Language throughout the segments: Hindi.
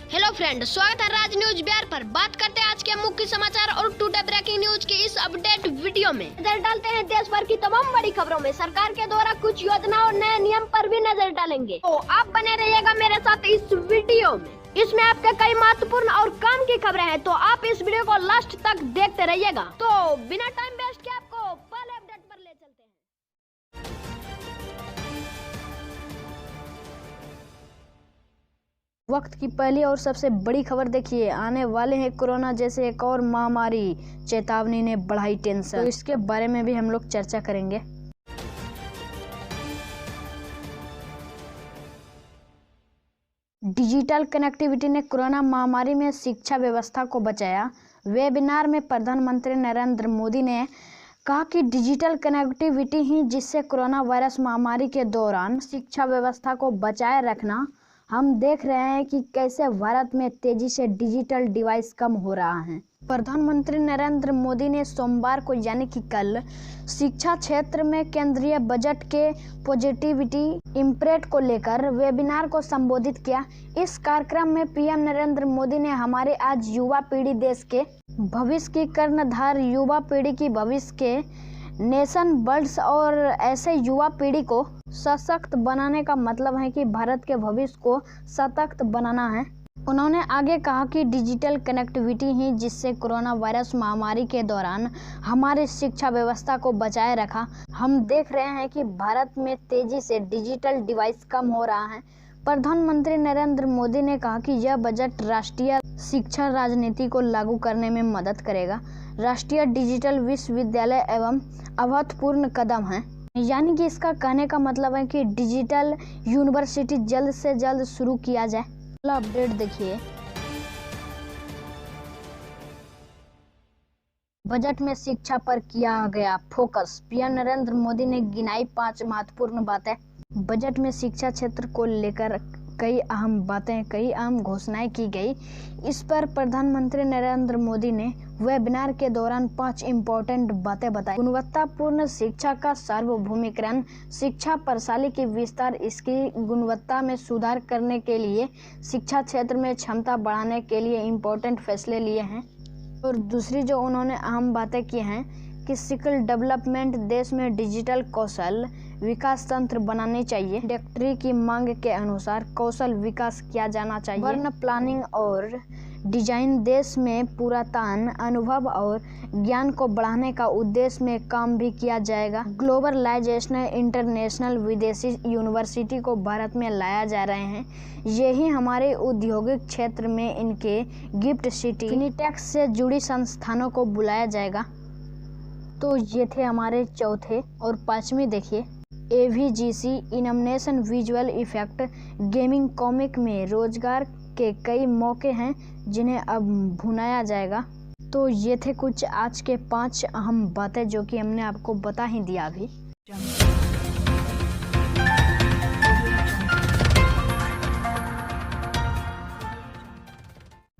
हेलो फ्रेंड, स्वागत है राज न्यूज बिहार पर। बात करते हैं आज के मुख्य समाचार और टुडे ब्रेकिंग न्यूज के इस अपडेट वीडियो में। नजर डालते हैं देश भर की तमाम बड़ी खबरों में। सरकार के द्वारा कुछ योजना और नए नियम पर भी नजर डालेंगे, तो आप बने रहिएगा मेरे साथ इस वीडियो में। इसमें आपके कई महत्वपूर्ण और काम की खबरें हैं, तो आप इस वीडियो को लास्ट तक देखते रहिएगा। तो बिना टाइम वेस्ट किए आपको पहले अपडेट पर ले चलते हैं। वक्त की पहली और सबसे बड़ी खबर देखिए, आने वाले हैं कोरोना जैसे एक और महामारी, चेतावनी ने बढ़ाई टेंशन। तो इसके बारे में भी हम लोग चर्चा करेंगे। डिजिटल कनेक्टिविटी ने कोरोना महामारी में शिक्षा व्यवस्था को बचाया। वेबिनार में प्रधानमंत्री नरेंद्र मोदी ने कहा कि डिजिटल कनेक्टिविटी ही जिससे कोरोना वायरस महामारी के दौरान शिक्षा व्यवस्था को बचाए रखना। हम देख रहे हैं कि कैसे भारत में तेजी से डिजिटल डिवाइस कम हो रहा है। प्रधानमंत्री नरेंद्र मोदी ने सोमवार को यानी कि कल शिक्षा क्षेत्र में केंद्रीय बजट के पॉजिटिविटी इम्पैक्ट को लेकर वेबिनार को संबोधित किया। इस कार्यक्रम में पीएम नरेंद्र मोदी ने हमारे आज युवा पीढ़ी, देश के भविष्य की कर्णधार युवा पीढ़ी की भविष्य के नेशन बर्ड्स और ऐसे युवा पीढ़ी को सशक्त बनाने का मतलब है कि भारत के भविष्य को सशक्त बनाना है। उन्होंने आगे कहा कि डिजिटल कनेक्टिविटी ही जिससे कोरोना वायरस महामारी के दौरान हमारी शिक्षा व्यवस्था को बचाए रखा। हम देख रहे हैं कि भारत में तेजी से डिजिटल डिवाइस कम हो रहा है। प्रधानमंत्री नरेंद्र मोदी ने कहा कि यह बजट राष्ट्रीय शिक्षा राजनीति को लागू करने में मदद करेगा। राष्ट्रीय डिजिटल विश्वविद्यालय एवं अभूतपूर्व कदम है, यानी कि इसका कहने का मतलब है कि डिजिटल यूनिवर्सिटी जल्द से जल्द शुरू किया जाए। अगला अपडेट देखिए, बजट में शिक्षा पर किया गया फोकस। पीएम नरेंद्र मोदी ने गिनाई 5 महत्वपूर्ण बातें। बजट में शिक्षा क्षेत्र को लेकर कई अहम घोषणाएं की गई। इस पर प्रधानमंत्री नरेंद्र मोदी ने वेबिनार के दौरान 5 इम्पोर्टेंट बातें बताई। गुणवत्तापूर्ण शिक्षा का सार्वभौमिकरण, शिक्षा प्रणाली की विस्तार, इसकी गुणवत्ता में सुधार करने के लिए शिक्षा क्षेत्र में क्षमता बढ़ाने के लिए इम्पोर्टेंट फैसले लिए हैं। और दूसरी जो उन्होंने अहम बातें की हैं कि स्किल डेवलपमेंट, देश में डिजिटल कौशल विकास तंत्र बनानी चाहिए। इंडस्ट्री की मांग के अनुसार कौशल विकास किया जाना चाहिए। वर्ण प्लानिंग और डिजाइन, देश में पुरातन अनुभव और ज्ञान को बढ़ाने का उद्देश्य में काम भी किया जाएगा। ग्लोबलाइजेशन, इंटरनेशनल विदेशी यूनिवर्सिटी को भारत में लाया जा रहे हैं। यही हमारे औद्योगिक क्षेत्र में इनके गिफ्ट सिटी, फिनिटेक से जुड़ी संस्थानों को बुलाया जाएगा। तो ये थे हमारे चौथे। और 5वीं देखिए, AVGC innovation visual effect gaming comic में रोजगार के कई मौके हैं जिन्हें अब भुनाया जाएगा। तो ये थे कुछ आज के 5 अहम बातें जो कि हमने आपको बता ही दिया अभी।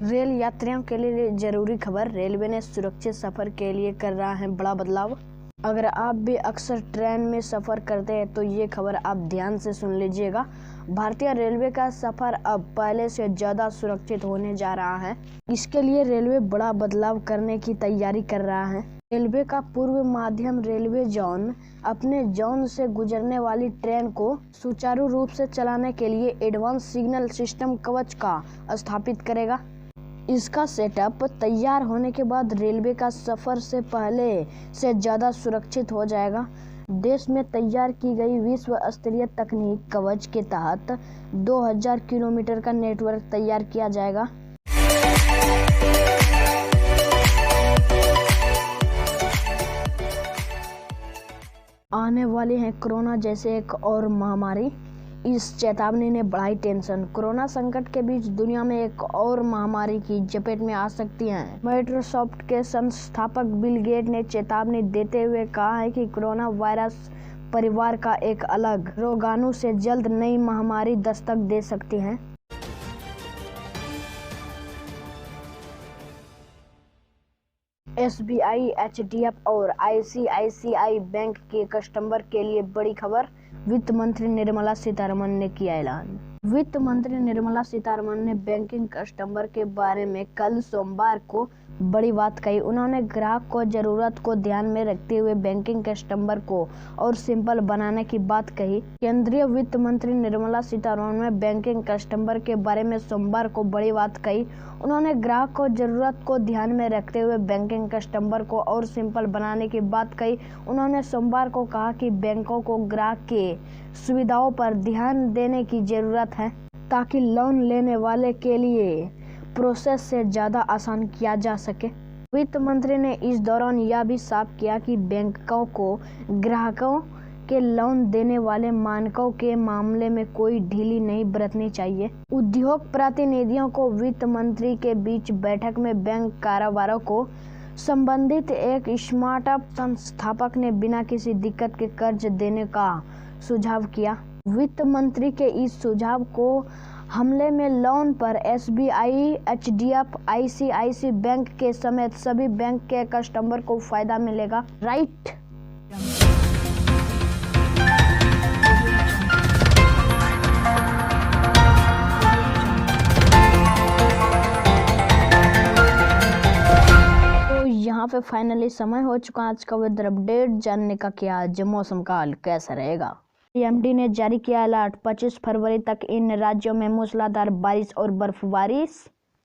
रेल यात्रियों के लिए जरूरी खबर, रेलवे ने सुरक्षित सफर के लिए कर रहा है बड़ा बदलाव। अगर आप भी अक्सर ट्रेन में सफ़र करते हैं तो ये खबर आप ध्यान से सुन लीजिएगा। भारतीय रेलवे का सफ़र अब पहले से ज़्यादा सुरक्षित होने जा रहा है। इसके लिए रेलवे बड़ा बदलाव करने की तैयारी कर रहा है। रेलवे का पूर्व मध्य रेलवे जोन अपने जोन से गुजरने वाली ट्रेन को सुचारू रूप से चलाने के लिए एडवांस सिग्नल सिस्टम कवच का स्थापित करेगा। इसका सेटअप तैयार होने के बाद रेलवे का सफर से पहले से ज़्यादा सुरक्षित हो जाएगा। देश में तैयार की गई विश्व स्तरीय तकनीक कवच के तहत 2000 किलोमीटर का नेटवर्क तैयार किया जाएगा। आने वाली है कोरोना जैसे एक और महामारी, इस चेतावनी ने बढ़ाई टेंशन। कोरोना संकट के बीच दुनिया में एक और महामारी की चपेट में आ सकती है। माइक्रोसॉफ्ट के संस्थापक बिल गेट ने चेतावनी देते हुए कहा है कि कोरोना वायरस परिवार का एक अलग रोगाणु से जल्द नई महामारी दस्तक दे सकती है। SBI, HDFC और ICICI बैंक के कस्टमर के लिए बड़ी खबर, वित्त मंत्री निर्मला सीतारमण ने किया ऐलान। वित्त मंत्री निर्मला सीतारमण ने बैंकिंग कस्टमर के बारे में कल सोमवार को बड़ी बात कही। उन्होंने ग्राहक को जरूरत को ध्यान में रखते हुए बैंकिंग कस्टमर को और सिंपल बनाने की बात कही। केंद्रीय वित्त मंत्री निर्मला सीतारमण ने बैंकिंग कस्टमर के बारे में सोमवार को बड़ी बात कही। उन्होंने ग्राहक को जरूरत को ध्यान में रखते हुए बैंकिंग कस्टमर को और सिंपल बनाने की बात कही। उन्होंने सोमवार को कहा कि बैंकों को ग्राहक के सुविधाओं पर ध्यान देने की जरूरत है ताकि लोन लेने वाले के लिए प्रोसेस से ज़्यादा आसान किया जा सके। वित्त मंत्री ने इस दौरान यह भी साफ किया कि बैंकों को ग्राहकों के लोन देने वाले मानकों के मामले में कोई ढीली नहीं बरतनी चाहिए। उद्योग प्रतिनिधियों को वित्त मंत्री के बीच बैठक में बैंक कारोबारों को संबंधित एक स्टार्टअप संस्थापक ने बिना किसी दिक्कत के कर्ज देने का सुझाव किया। वित्त मंत्री के इस सुझाव को हमले में लोन पर एसबीआई, एचडीएफसी, आईसीआईसी बैंक के समेत सभी बैंक के कस्टमर को फायदा मिलेगा। राइट। तो यहाँ पे फाइनली समय हो चुका आज का वेदर अपडेट जानने का कि आज मौसम का हाल कैसा रहेगा। एमडी ने जारी किया अलर्ट। 25 फरवरी तक इन राज्यों में मूसलाधार बारिश और बर्फबारी।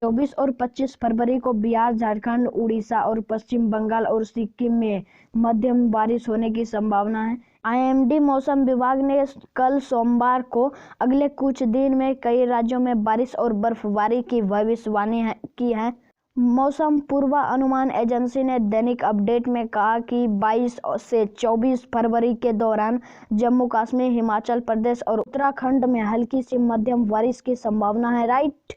24 और 25 फरवरी को बिहार, झारखंड, उड़ीसा और पश्चिम बंगाल और सिक्किम में मध्यम बारिश होने की संभावना है। आईएमडी मौसम विभाग ने कल सोमवार को अगले कुछ दिन में कई राज्यों में बारिश और बर्फबारी की भविष्यवाणी की है। मौसम पूर्वानुमान एजेंसी ने दैनिक अपडेट में कहा कि 22 से 24 फरवरी के दौरान जम्मू कश्मीर, हिमाचल प्रदेश और उत्तराखंड में हल्की से मध्यम बारिश की संभावना है। राइट।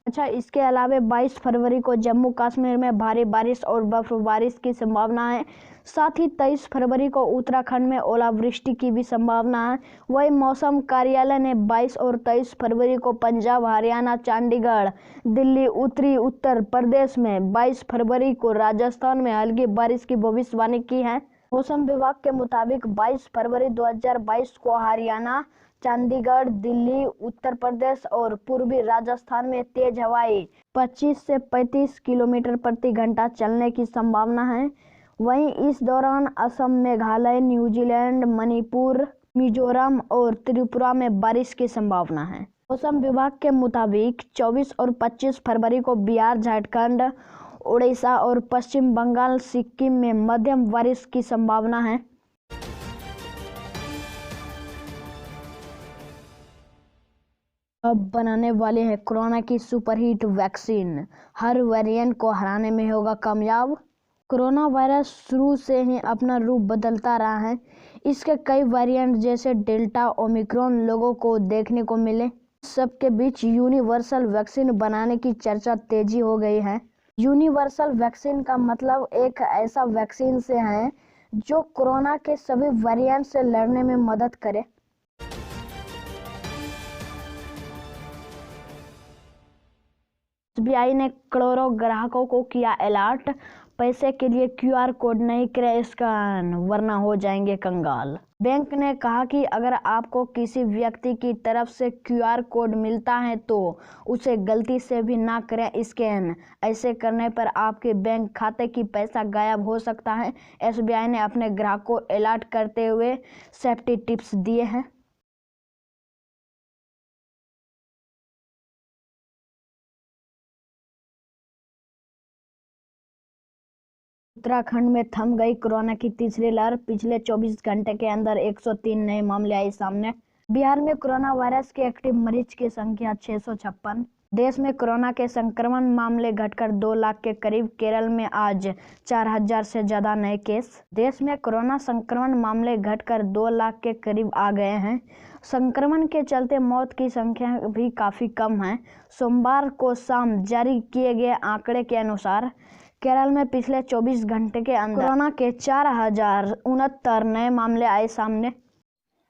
अच्छा, इसके अलावा 22 फरवरी को जम्मू कश्मीर में भारी बारिश और बर्फबारी की संभावना है। साथ ही 23 फरवरी को उत्तराखंड में ओलावृष्टि की भी संभावना है। वही मौसम कार्यालय ने 22 और 23 फरवरी को पंजाब, हरियाणा, चंडीगढ़, दिल्ली, उत्तरी उत्तर प्रदेश में, 22 फरवरी को राजस्थान में हल्की बारिश की भविष्यवाणी की है। मौसम विभाग के मुताबिक 22 फरवरी 2022 को हरियाणा, चंडीगढ़, दिल्ली, उत्तर प्रदेश और पूर्वी राजस्थान में तेज हवाएं 25 से 35 किलोमीटर प्रति घंटा चलने की संभावना है। वहीं इस दौरान असम, मेघालय, न्यूजीलैंड, मणिपुर, मिजोरम और त्रिपुरा में बारिश की संभावना है। मौसम विभाग के मुताबिक 24 और 25 फरवरी को बिहार, झारखंड, उड़ीसा और पश्चिम बंगाल, सिक्किम में मध्यम बारिश की संभावना है। अब बनाने वाले हैं कोरोना की सुपरहिट वैक्सीन, हर वेरिएंट को हराने में होगा कामयाब। कोरोना वायरस शुरू से ही अपना रूप बदलता रहा है। इसके कई वेरिएंट जैसे डेल्टा, ओमिक्रॉन लोगों को देखने को मिले। सबके बीच यूनिवर्सल वैक्सीन बनाने की चर्चा तेजी हो गई है। यूनिवर्सल वैक्सीन का मतलब एक ऐसा वैक्सीन से है जो कोरोना के सभी वेरिएंट से लड़ने में मदद करे। एसबीआई ने करोड़ों ग्राहकों को किया अलर्ट। पैसे के लिए क्यूआर कोड नहीं करें स्कैन वरना हो जाएंगे कंगाल। बैंक ने कहा कि अगर आपको किसी व्यक्ति की तरफ से क्यूआर कोड मिलता है तो उसे गलती से भी ना करें स्कैन। ऐसे करने पर आपके बैंक खाते की पैसा गायब हो सकता है। एसबीआई ने अपने ग्राहकों को अलर्ट करते हुए सेफ्टी टिप्स दिए हैं। उत्तराखंड में थम गई कोरोना की तीसरी लहर। पिछले 24 घंटे के अंदर 103 नए मामले आए सामने। बिहार में कोरोना वायरस के एक्टिव मरीज की संख्या 656। देश में कोरोना के संक्रमण मामले घटकर 2 लाख के करीब। केरल में आज 4000 से ज्यादा नए केस। देश में कोरोना संक्रमण मामले घटकर 2 लाख के करीब आ गए हैं। संक्रमण के चलते मौत की संख्या भी काफी कम है। सोमवार को शाम जारी किए गए आंकड़े के अनुसार केरल में पिछले 24 घंटे के अंदर कोरोना के 4069 नए मामले आए सामने।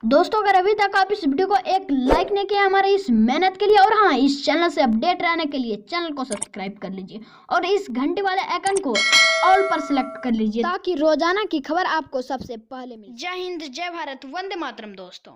दोस्तों, अगर अभी तक आप इस वीडियो को एक लाइक नहीं किया हमारे इस मेहनत के लिए, और हाँ, इस चैनल से अपडेट रहने के लिए चैनल को सब्सक्राइब कर लीजिए और इस घंटे वाले आइकन को ऑल पर सिलेक्ट कर लीजिए ताकि रोजाना की खबर आपको सबसे पहले मिले। जय हिंद, जय भारत, वंदे मातरम दोस्तों।